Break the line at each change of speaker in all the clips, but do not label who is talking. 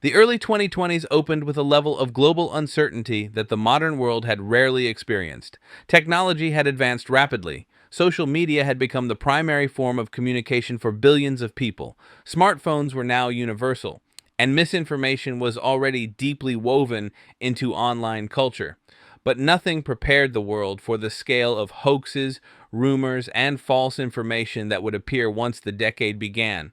The early 2020s opened with a level of global uncertainty that the modern world had rarely experienced. Technology had advanced rapidly. Social media had become the primary form of communication for billions of people. Smartphones were now universal, and misinformation was already deeply woven into online culture. But nothing prepared the world for the scale of hoaxes, rumors, and false information that would appear once the decade began.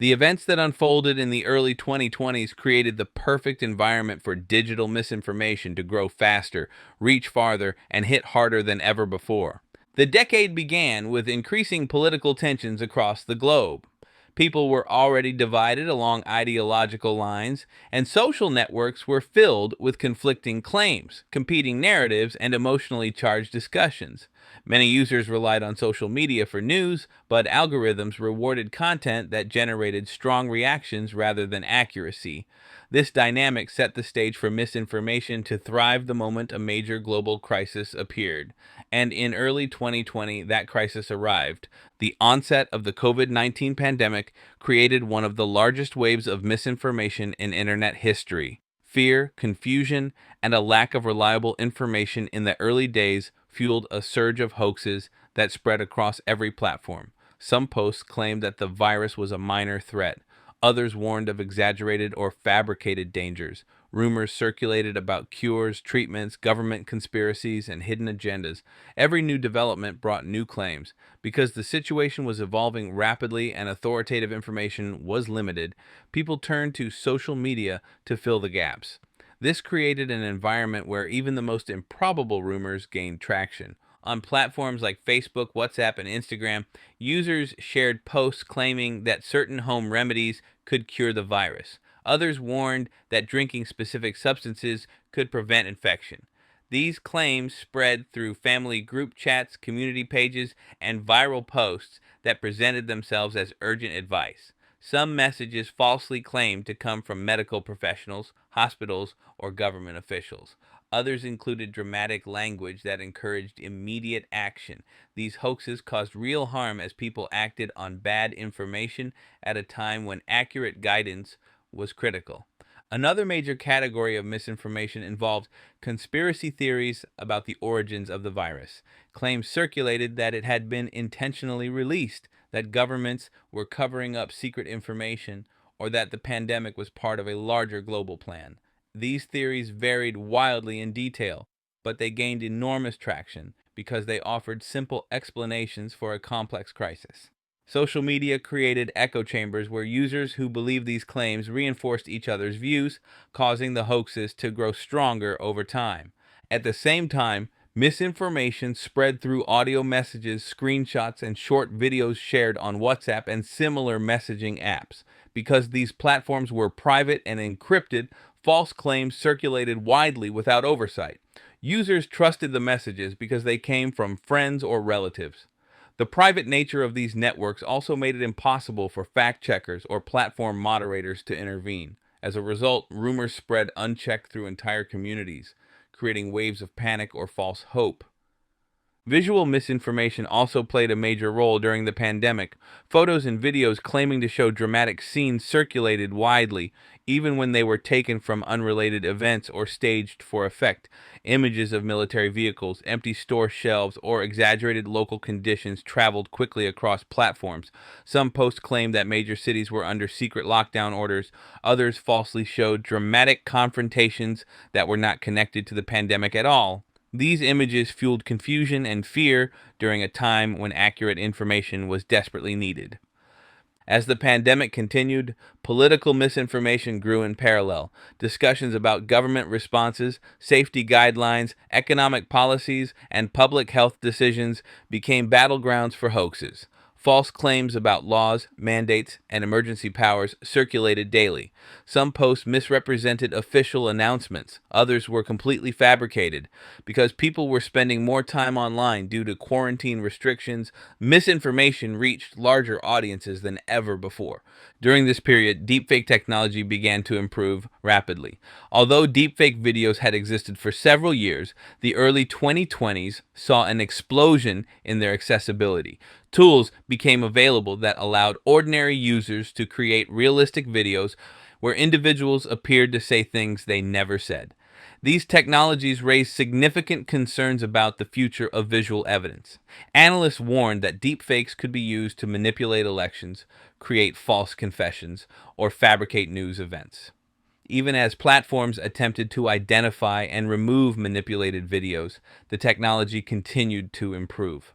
The events that unfolded in the early 2020s created the perfect environment for digital misinformation to grow faster, reach farther, and hit harder than ever before. The decade began with increasing political tensions across the globe. People were already divided along ideological lines, and social networks were filled with conflicting claims, competing narratives, and emotionally charged discussions. Many users relied on social media for news, but algorithms rewarded content that generated strong reactions rather than accuracy. This dynamic set the stage for misinformation to thrive the moment a major global crisis appeared. And in early 2020, that crisis arrived. The onset of the COVID-19 pandemic created one of the largest waves of misinformation in internet history. Fear, confusion, and a lack of reliable information in the early days fueled a surge of hoaxes that spread across every platform. Some posts claimed that the virus was a minor threat. Others warned of exaggerated or fabricated dangers. Rumors circulated about cures, treatments, government conspiracies, and hidden agendas. Every new development brought new claims. Because the situation was evolving rapidly and authoritative information was limited, people turned to social media to fill the gaps. This created an environment where even the most improbable rumors gained traction. On platforms like Facebook, WhatsApp, and Instagram, users shared posts claiming that certain home remedies could cure the virus. Others warned that drinking specific substances could prevent infection. These claims spread through family group chats, community pages, and viral posts that presented themselves as urgent advice. Some messages falsely claimed to come from medical professionals, hospitals, or government officials. Others included dramatic language that encouraged immediate action. These hoaxes caused real harm as people acted on bad information at a time when accurate guidance was critical. Another major category of misinformation involved conspiracy theories about the origins of the virus. Claims circulated that it had been intentionally released, that governments were covering up secret information, or that the pandemic was part of a larger global plan. These theories varied wildly in detail, but they gained enormous traction because they offered simple explanations for a complex crisis. Social media created echo chambers where users who believed these claims reinforced each other's views, causing the hoaxes to grow stronger over time. At the same time, misinformation spread through audio messages, screenshots, and short videos shared on WhatsApp and similar messaging apps. Because these platforms were private and encrypted, false claims circulated widely without oversight. Users trusted the messages because they came from friends or relatives. The private nature of these networks also made it impossible for fact checkers or platform moderators to intervene. As a result, rumors spread unchecked through entire communities, creating waves of panic or false hope. Visual misinformation also played a major role during the pandemic. Photos and videos claiming to show dramatic scenes circulated widely, even when they were taken from unrelated events or staged for effect. Images of military vehicles, empty store shelves, or exaggerated local conditions traveled quickly across platforms. Some posts claimed that major cities were under secret lockdown orders. Others falsely showed dramatic confrontations that were not connected to the pandemic at all. These images fueled confusion and fear during a time when accurate information was desperately needed. As the pandemic continued, political misinformation grew in parallel. Discussions about government responses, safety guidelines, economic policies, and public health decisions became battlegrounds for hoaxes. False claims about laws, mandates, and emergency powers circulated daily. Some posts misrepresented official announcements. Others were completely fabricated. Because people were spending more time online due to quarantine restrictions, misinformation reached larger audiences than ever before. During this period, deepfake technology began to improve rapidly. Although deepfake videos had existed for several years, the early 2020s saw an explosion in their accessibility. Tools became available that allowed ordinary users to create realistic videos where individuals appeared to say things they never said. These technologies raised significant concerns about the future of visual evidence. Analysts warned that deepfakes could be used to manipulate elections, create false confessions, or fabricate news events. Even as platforms attempted to identify and remove manipulated videos, the technology continued to improve.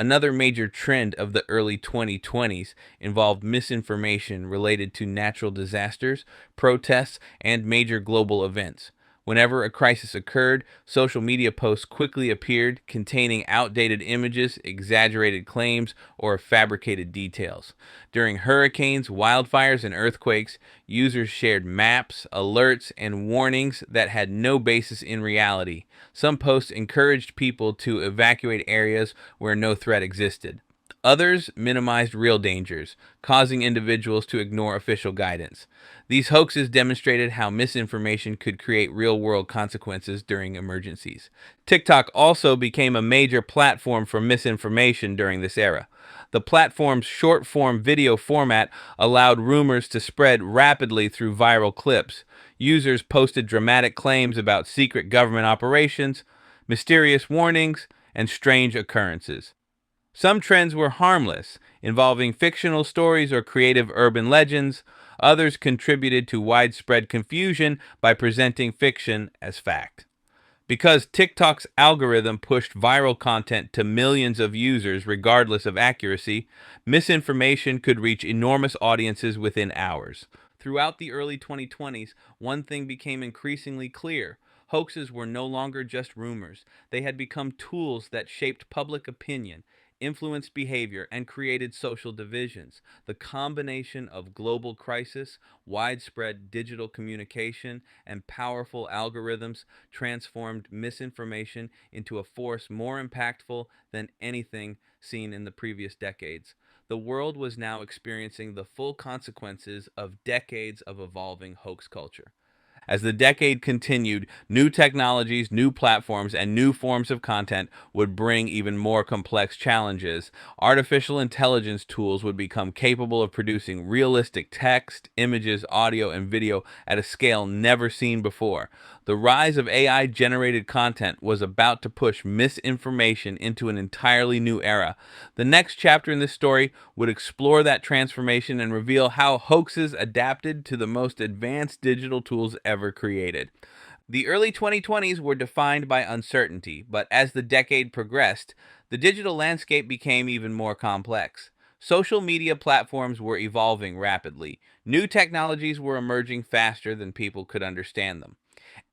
Another major trend of the early 2020s involved misinformation related to natural disasters, protests, and major global events. Whenever a crisis occurred, social media posts quickly appeared containing outdated images, exaggerated claims, or fabricated details. During hurricanes, wildfires, and earthquakes, users shared maps, alerts, and warnings that had no basis in reality. Some posts encouraged people to evacuate areas where no threat existed. Others minimized real dangers, causing individuals to ignore official guidance. These hoaxes demonstrated how misinformation could create real world consequences during emergencies. TikTok also became a major platform for misinformation during this era. The platform's short form video format allowed rumors to spread rapidly through viral clips. Users posted dramatic claims about secret government operations, mysterious warnings, and strange occurrences. Some trends were harmless, involving fictional stories or creative urban legends. Others contributed to widespread confusion by presenting fiction as fact. Because TikTok's algorithm pushed viral content to millions of users regardless of accuracy, misinformation could reach enormous audiences within hours. Throughout the early 2020s, one thing became increasingly clear. Hoaxes were no longer just rumors. They had become tools that shaped public opinion, influenced behavior, and created social divisions. The combination of global crisis, widespread digital communication, and powerful algorithms transformed misinformation into a force more impactful than anything seen in the previous decades. The world was now experiencing the full consequences of decades of evolving hoax culture. As the decade continued, new technologies, new platforms, and new forms of content would bring even more complex challenges. Artificial intelligence tools would become capable of producing realistic text, images, audio, and video at a scale never seen before. The rise of AI generated content was about to push misinformation into an entirely new era. The next chapter in this story would explore that transformation and reveal how hoaxes adapted to the most advanced digital tools ever created. The early 2020s were defined by uncertainty, but as the decade progressed, the digital landscape became even more complex. Social media platforms were evolving rapidly. New technologies were emerging faster than people could understand them.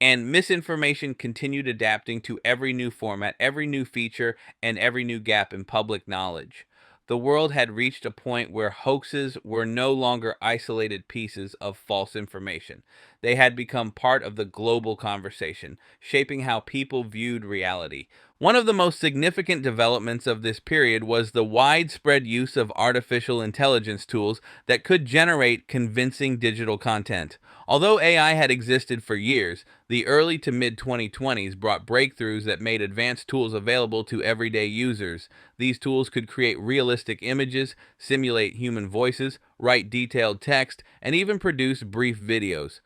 And misinformation continued adapting to every new format, every new feature, and every new gap in public knowledge. The world had reached a point where hoaxes were no longer isolated pieces of false information. They had become part of the global conversation, shaping how people viewed reality. One of the most significant developments of this period was the widespread use of artificial intelligence tools that could generate convincing digital content. Although AI had existed for years, the early to mid 2020s brought breakthroughs that made advanced tools available to everyday users. These tools could create realistic images, simulate human voices, write detailed text, and even produce brief videos.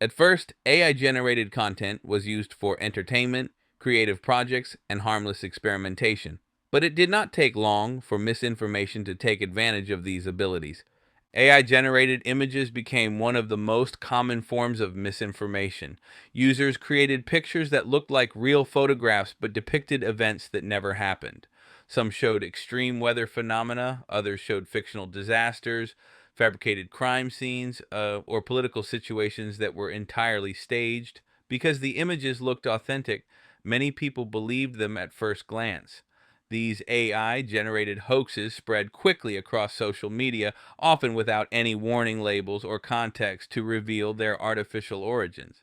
At first, AI generated content was used for entertainment, creative projects, and harmless experimentation. But it did not take long for misinformation to take advantage of these abilities. AI generated images became one of the most common forms of misinformation. Users created pictures that looked like real photographs but depicted events that never happened. Some showed extreme weather phenomena, others showed fictional disasters, fabricated crime scenes, or political situations that were entirely staged. Because the images looked authentic, many people believed them at first glance. These AI generated hoaxes spread quickly across social media, often without any warning labels or context to reveal their artificial origins.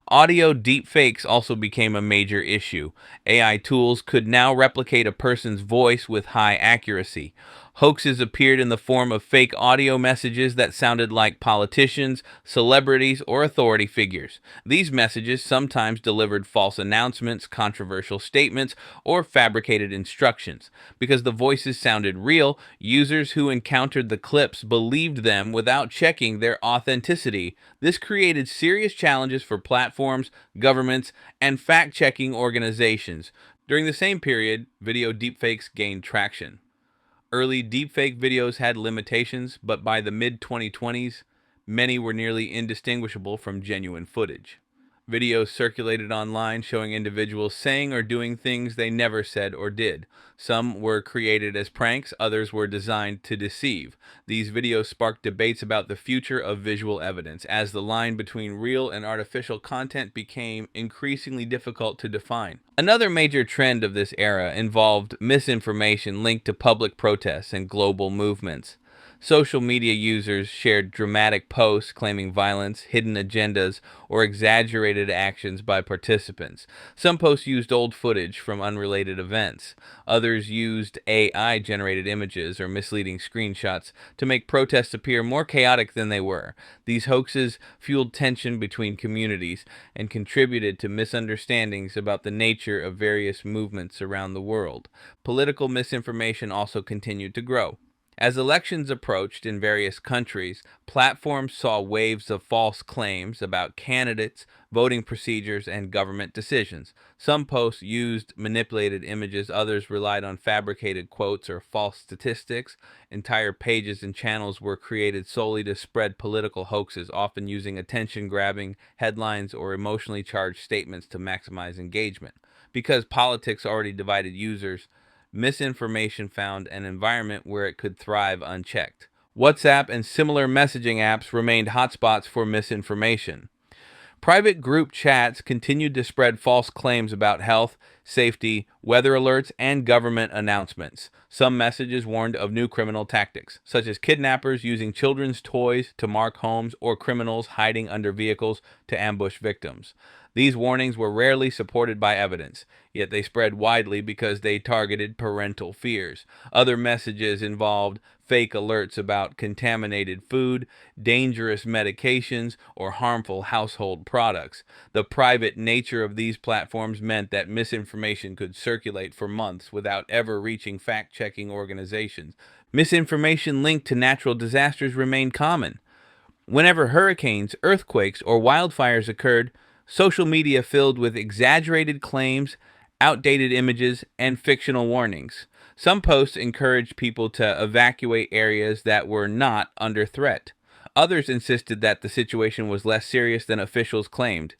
Audio deepfakes also became a major issue. AI tools could now replicate a person's voice with high accuracy. Hoaxes appeared in the form of fake audio messages that sounded like politicians, celebrities, or authority figures. These messages sometimes delivered false announcements, controversial statements, or fabricated instructions. Because the voices sounded real, users who encountered the clips believed them without checking their authenticity. This created serious challenges for platforms, governments, and fact checking organizations. During the same period, video deepfakes gained traction. Early deepfake videos had limitations, but by the mid 2020s, many were nearly indistinguishable from genuine footage. Videos circulated online showing individuals saying or doing things they never said or did. Some were created as pranks, others were designed to deceive. These videos sparked debates about the future of visual evidence, as the line between real and artificial content became increasingly difficult to define. Another major trend of this era involved misinformation linked to public protests and global movements. Social media users shared dramatic posts claiming violence, hidden agendas, or exaggerated actions by participants. Some posts used old footage from unrelated events. Others used AI generated images or misleading screenshots to make protests appear more chaotic than they were. These hoaxes fueled tension between communities and contributed to misunderstandings about the nature of various movements around the world. Political misinformation also continued to grow. As elections approached in various countries, platforms saw waves of false claims about candidates, voting procedures, and government decisions. Some posts used manipulated images, others relied on fabricated quotes or false statistics. Entire pages and channels were created solely to spread political hoaxes, often using attention grabbing headlines or emotionally charged statements to maximize engagement. Because politics already divided users, misinformation found an environment where it could thrive unchecked. WhatsApp and similar messaging apps remained hotspots for misinformation. Private group chats continued to spread false claims about health, safety, weather alerts, and government announcements. Some messages warned of new criminal tactics, such as kidnappers using children's toys to mark homes or criminals hiding under vehicles to ambush victims. These warnings were rarely supported by evidence, yet they spread widely because they targeted parental fears. Other messages involved fake alerts about contaminated food, dangerous medications, or harmful household products. The private nature of these platforms meant that misinformation could circulate for months without ever reaching fact checking organizations. Misinformation linked to natural disasters remained common. Whenever hurricanes, earthquakes, or wildfires occurred, social media filled with exaggerated claims, outdated images, and fictional warnings. Some posts encouraged people to evacuate areas that were not under threat. Others insisted that the situation was less serious than officials claimed.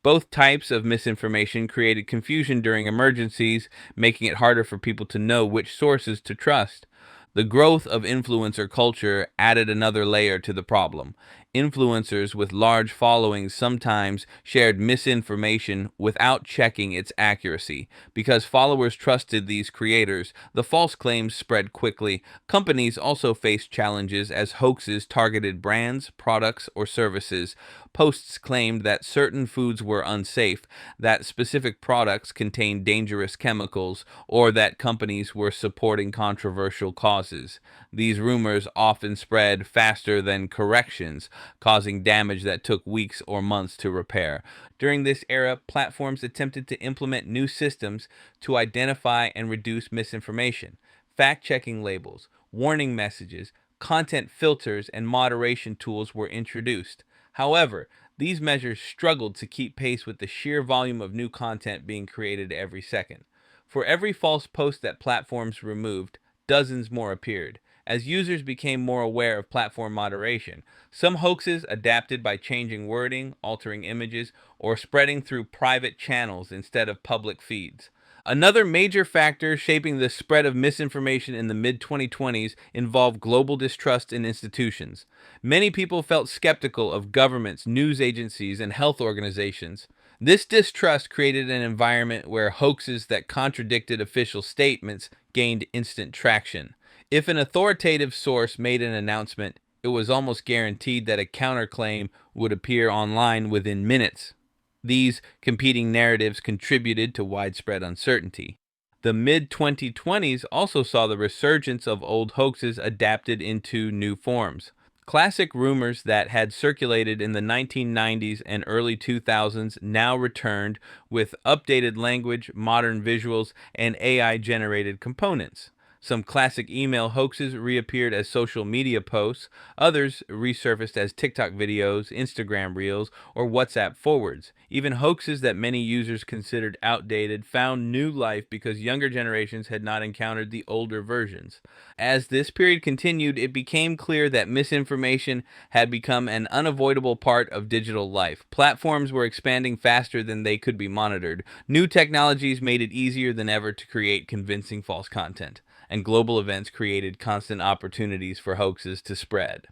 Both types of misinformation created confusion during emergencies, making it harder for people to know which sources to trust. The growth of influencer culture added another layer to the problem. Influencers with large followings sometimes shared misinformation without checking its accuracy. Because followers trusted these creators, the false claims spread quickly. Companies also faced challenges as hoaxes targeted brands, products, or services. Posts claimed that certain foods were unsafe, that specific products contained dangerous chemicals, or that companies were supporting controversial causes. These rumors often spread faster than corrections, causing damage that took weeks or months to repair. During this era, platforms attempted to implement new systems to identify and reduce misinformation. Fact checking labels, warning messages, content filters, and moderation tools were introduced. However, these measures struggled to keep pace with the sheer volume of new content being created every second. For every false post that platforms removed, dozens more appeared. As users became more aware of platform moderation, some hoaxes adapted by changing wording, altering images, or spreading through private channels instead of public feeds. Another major factor shaping the spread of misinformation in the mid 2020s involved global distrust in institutions. Many people felt skeptical of governments, news agencies, and health organizations. This distrust created an environment where hoaxes that contradicted official statements gained instant traction. If an authoritative source made an announcement, it was almost guaranteed that a counterclaim would appear online within minutes. These competing narratives contributed to widespread uncertainty. The mid-2020s also saw the resurgence of old hoaxes adapted into new forms. Classic rumors that had circulated in the 1990s and early 2000s now returned with updated language, modern visuals, and AI generated components. Some classic email hoaxes reappeared as social media posts, others resurfaced as TikTok videos, Instagram reels, or WhatsApp forwards. Even hoaxes that many users considered outdated found new life because younger generations had not encountered the older versions. As this period continued, it became clear that misinformation had become an unavoidable part of digital life. Platforms were expanding faster than they could be monitored. New technologies made it easier than ever to create convincing false content, and global events created constant opportunities for hoaxes to spread.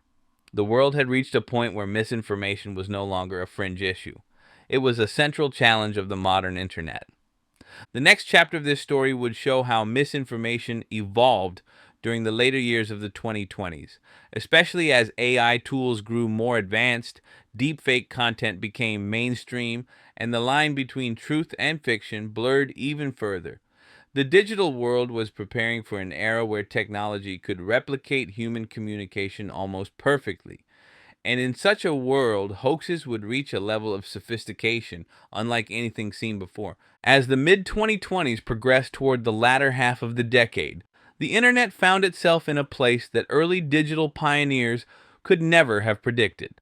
The world had reached a point where misinformation was no longer a fringe issue. It was a central challenge of the modern internet. The next chapter of this story would show how misinformation evolved during the later years of the 2020s, especially as AI tools grew more advanced, deepfake content became mainstream, and the line between truth and fiction blurred even further. The digital world was preparing for an era where technology could replicate human communication almost perfectly. And in such a world, hoaxes would reach a level of sophistication unlike anything seen before. As the mid 2020s progressed toward the latter half of the decade, the internet found itself in a place that early digital pioneers could never have predicted.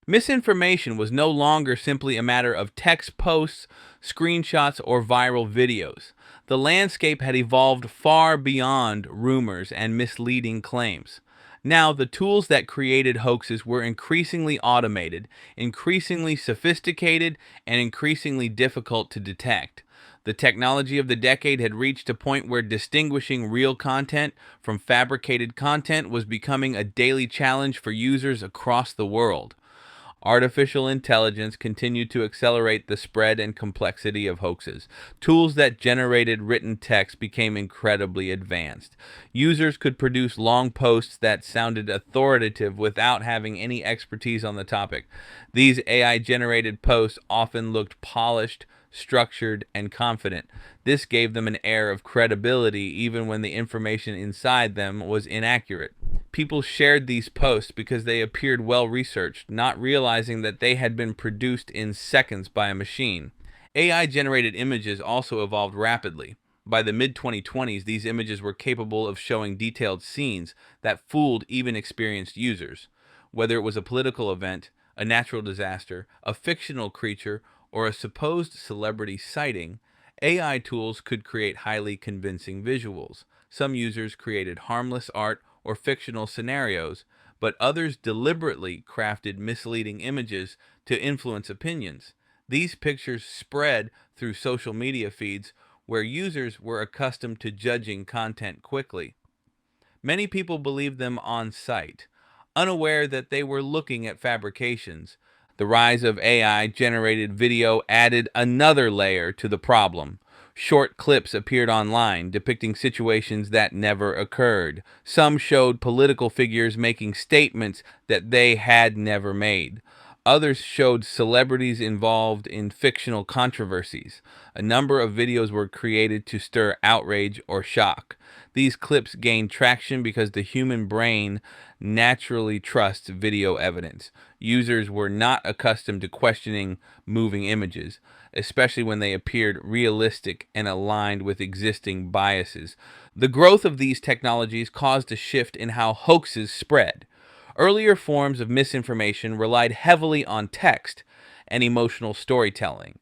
Misinformation was no longer simply a matter of text posts, screenshots, or viral videos. The landscape had evolved far beyond rumors and misleading claims. Now, the tools that created hoaxes were increasingly automated, increasingly sophisticated, and increasingly difficult to detect. The technology of the decade had reached a point where distinguishing real content from fabricated content was becoming a daily challenge for users across the world. Artificial intelligence continued to accelerate the spread and complexity of hoaxes. Tools that generated written text became incredibly advanced. Users could produce long posts that sounded authoritative without having any expertise on the topic. These AI generated posts often looked polished, structured, and confident. This gave them an air of credibility even when the information inside them was inaccurate. People shared these posts because they appeared well researched, not realizing that they had been produced in seconds by a machine. AI generated images also evolved rapidly. By the mid 2020s, these images were capable of showing detailed scenes that fooled even experienced users. Whether it was a political event, a natural disaster, a fictional creature, or a supposed celebrity sighting, AI tools could create highly convincing visuals. Some users created harmless art or fictional scenarios, but others deliberately crafted misleading images to influence opinions. These pictures spread through social media feeds where users were accustomed to judging content quickly. Many people believed them on sight, unaware that they were looking at fabrications. The rise of AI generated video added another layer to the problem. Short clips appeared online depicting situations that never occurred. Some showed political figures making statements that they had never made. Others showed celebrities involved in fictional controversies. A number of videos were created to stir outrage or shock. These clips gained traction because the human brain naturally trusts video evidence. Users were not accustomed to questioning moving images, especially when they appeared realistic and aligned with existing biases. The growth of these technologies caused a shift in how hoaxes spread. Earlier forms of misinformation relied heavily on text and emotional storytelling.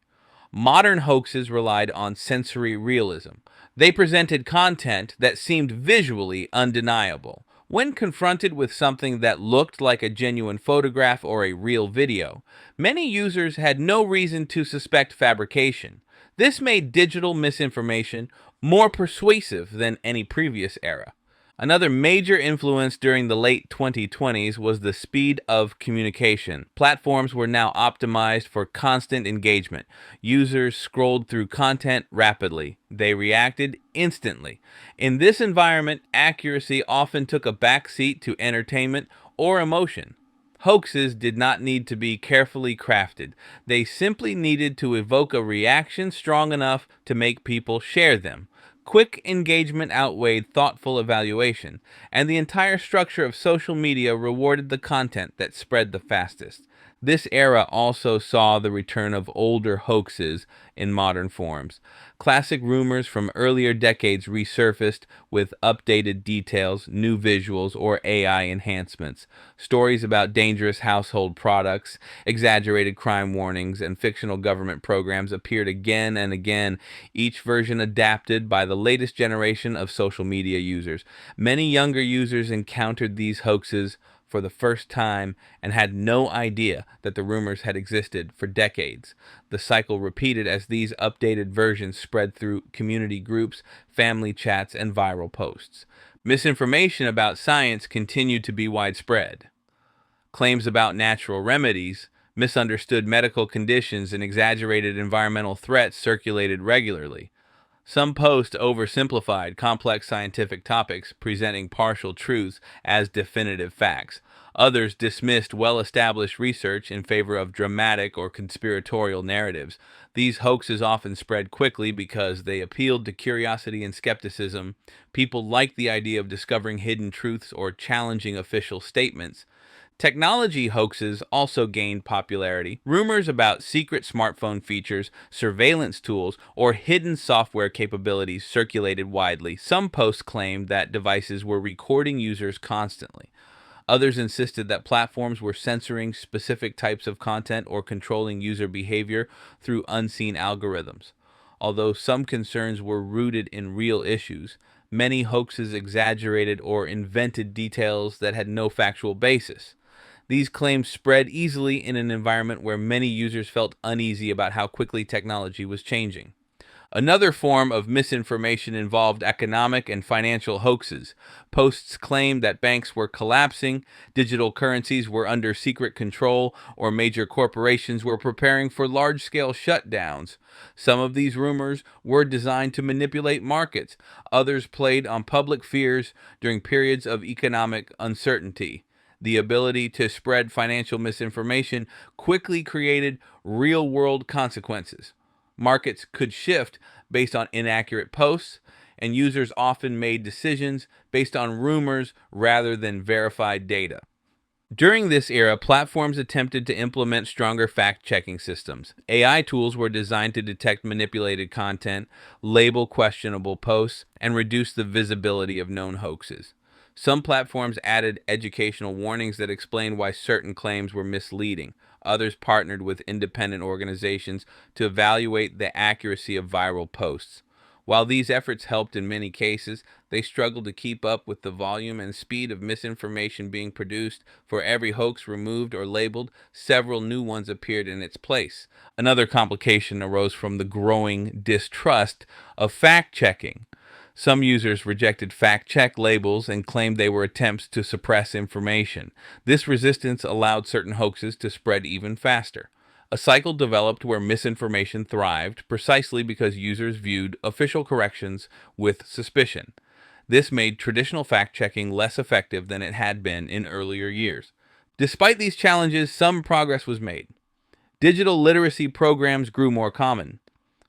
Modern hoaxes relied on sensory realism. They presented content that seemed visually undeniable. When confronted with something that looked like a genuine photograph or a real video, many users had no reason to suspect fabrication. This made digital misinformation more persuasive than any previous era. Another major influence during the late 2020s was the speed of communication. Platforms were now optimized for constant engagement. Users scrolled through content rapidly. They reacted instantly. In this environment, accuracy often took a backseat to entertainment or emotion. Hoaxes did not need to be carefully crafted. They simply needed to evoke a reaction strong enough to make people share them. Quick engagement outweighed thoughtful evaluation, and the entire structure of social media rewarded the content that spread the fastest. This era also saw the return of older hoaxes in modern forms. Classic rumors from earlier decades resurfaced with updated details, new visuals, or AI enhancements. Stories about dangerous household products, exaggerated crime warnings, and fictional government programs appeared again and again, each version adapted by the latest generation of social media users. Many younger users encountered these hoaxes for the first time and had no idea that the rumors had existed for decades. The cycle repeated as these updated versions spread through community groups, family chats, and viral posts. Misinformation about science continued to be widespread. Claims about natural remedies, misunderstood medical conditions, and exaggerated environmental threats circulated regularly. Some posts oversimplified complex scientific topics, presenting partial truths as definitive facts. Others dismissed well established research in favor of dramatic or conspiratorial narratives. These hoaxes often spread quickly because they appealed to curiosity and skepticism. People liked the idea of discovering hidden truths or challenging official statements. Technology hoaxes also gained popularity. Rumors about secret smartphone features, surveillance tools, or hidden software capabilities circulated widely. Some posts claimed that devices were recording users constantly. Others insisted that platforms were censoring specific types of content or controlling user behavior through unseen algorithms. Although some concerns were rooted in real issues, many hoaxes exaggerated or invented details that had no factual basis. These claims spread easily in an environment where many users felt uneasy about how quickly technology was changing. Another form of misinformation involved economic and financial hoaxes. Posts claimed that banks were collapsing, digital currencies were under secret control, or major corporations were preparing for large-scale shutdowns. Some of these rumors were designed to manipulate markets. Others played on public fears during periods of economic uncertainty. The ability to spread financial misinformation quickly created real-world consequences. Markets could shift based on inaccurate posts, and users often made decisions based on rumors rather than verified data. During this era, platforms attempted to implement stronger fact-checking systems. AI tools were designed to detect manipulated content, label questionable posts, and reduce the visibility of known hoaxes. Some platforms added educational warnings that explained why certain claims were misleading. Others partnered with independent organizations to evaluate the accuracy of viral posts. While these efforts helped in many cases, they struggled to keep up with the volume and speed of misinformation being produced. For every hoax removed or labeled, several new ones appeared in its place. Another complication arose from the growing distrust of fact-checking. Some users rejected fact-check labels and claimed they were attempts to suppress information. This resistance allowed certain hoaxes to spread even faster. A cycle developed where misinformation thrived precisely because users viewed official corrections with suspicion. This made traditional fact-checking less effective than it had been in earlier years. Despite these challenges, some progress was made. Digital literacy programs grew more common.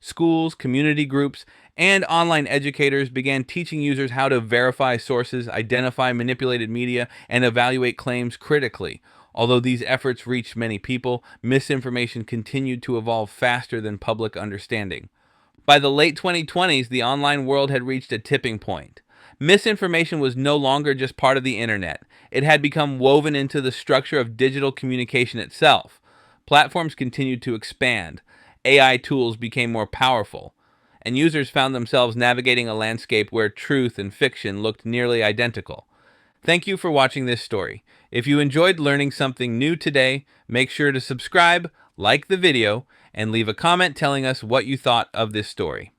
Schools, community groups, and online educators began teaching users how to verify sources, identify manipulated media, and evaluate claims critically. Although these efforts reached many people, misinformation continued to evolve faster than public understanding. By the late 2020s, the online world had reached a tipping point. Misinformation was no longer just part of the internet. It had become woven into the structure of digital communication itself. Platforms continued to expand. AI tools became more powerful, and users found themselves navigating a landscape where truth and fiction looked nearly identical. Thank you for watching this story. If you enjoyed learning something new today, make sure to subscribe, like the video, and leave a comment telling us what you thought of this story.